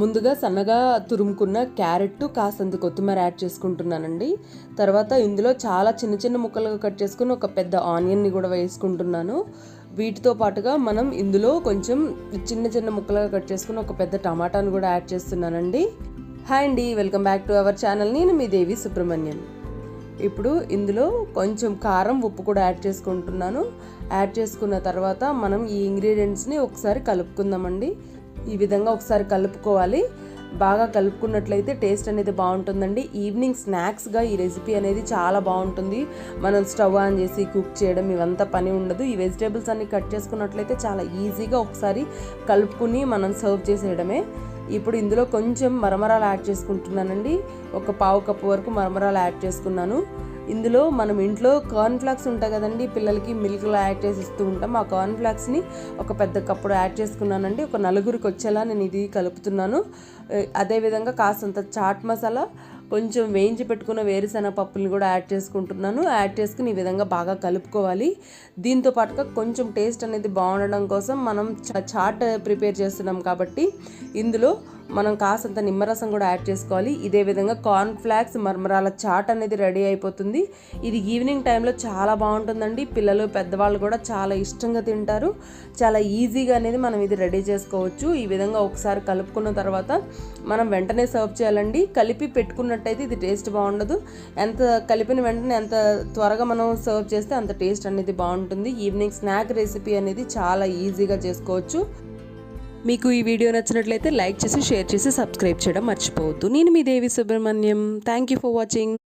ముందుగా సన్నగా తురుముకున్న క్యారెట్ కాసంత కొత్తిమీర యాడ్ చేసుకుంటున్నానండి. తర్వాత ఇందులో చాలా చిన్న చిన్న ముక్కలుగా కట్ చేసుకుని ఒక పెద్ద ఆనియన్ని కూడా వేసుకుంటున్నాను. వీటితో పాటుగా మనం ఇందులో కొంచెం చిన్న చిన్న ముక్కలుగా కట్ చేసుకుని ఒక పెద్ద టమాటాను కూడా యాడ్ చేస్తున్నానండి. హాయ్ అండి, welcome back to our channel. నేను మీ దేవి సుబ్రహ్మణ్యం. ఇప్పుడు ఇందులో కొంచెం కారం, ఉప్పు కూడా యాడ్ చేసుకుంటున్నాను. యాడ్ చేసుకున్న తర్వాత మనం ఈ ఇంగ్రీడియంట్స్ని ఒకసారి కలుపుకుందామండి. ఈ విధంగా ఒకసారి కలుపుకోవాలి. బాగా కలుపుకున్నట్లయితే టేస్ట్ అనేది బాగుంటుందండి. ఈవినింగ్ స్నాక్స్గా ఈ రెసిపీ అనేది చాలా బాగుంటుంది. మనం స్టవ్ ఆన్ చేసి కుక్ చేయడం ఇవంతా పని ఉండదు. ఈ వెజిటేబుల్స్ అన్ని కట్ చేసుకున్నట్లయితే చాలా ఈజీగా ఒకసారి కలుపుకుని మనం సర్వ్ చేసేయడమే. ఇప్పుడు ఇందులో కొంచెం మరమరాలు యాడ్ చేసుకుంటున్నానండి. ఒక పావు కప్పు వరకు మరమరాలు యాడ్ చేసుకున్నాను. ఇందులో మనం ఇంట్లో కార్న్ఫ్లాక్స్ ఉంటాయి కదండి, పిల్లలకి మిల్క్లో యాడ్ చేసి ఇస్తూ ఉంటాం. ఆ కార్న్ఫ్లాక్స్ని ఒక పెద్ద కప్పుడు యాడ్ చేసుకున్నానండి. ఒక నలుగురికి వచ్చేలా నేను ఇది కలుపుతున్నాను. అదేవిధంగా కాస్తంత చాట్ మసాలా, కొంచెం వేయించి పెట్టుకున్న వేరుశనగ పప్పుని కూడా యాడ్ చేసుకుంటున్నాను. యాడ్ చేసుకుని ఈ విధంగా బాగా కలుపుకోవాలి. దీంతో పాటుగా కొంచెం టేస్ట్ అనేది బాగుండడం కోసం మనం చాట్ ప్రిపేర్ చేస్తున్నాం కాబట్టి ఇందులో మనం కాసంత నిమ్మరసం కూడా యాడ్ చేసుకోవాలి. ఇదే విధంగా కార్న్ఫ్లాక్స్ మరమరాల చాట్ అనేది రెడీ అయిపోతుంది. ఇది ఈవినింగ్ టైంలో చాలా బాగుంటుందండి. పిల్లలు, పెద్దవాళ్ళు కూడా చాలా ఇష్టంగా తింటారు. చాలా ఈజీగా అనేది మనం ఇది రెడీ చేసుకోవచ్చు. ఈ విధంగా ఒకసారి కలుపుకున్న తర్వాత మనం వెంటనే సర్వ్ చేయాలండి. కలిపి పెట్టుకున్నట్టయితే ఇది టేస్ట్ బాగుండదు. ఎంత కలిపిన వెంటనే ఎంత త్వరగా మనం సర్వ్ చేస్తే అంత టేస్ట్ అనేది బాగుంటుంది. ఈవినింగ్ స్నాక్ రెసిపీ అనేది చాలా ఈజీగా చేసుకోవచ్చు. మీకు ఈ వీడియో నచ్చినట్లయితే లైక్ చేసి, షేర్ చేసి, సబ్స్క్రైబ్ చేయడం మర్చిపోవద్దు. నేను మీ Devi Subrahmanyam. Thank you for watching.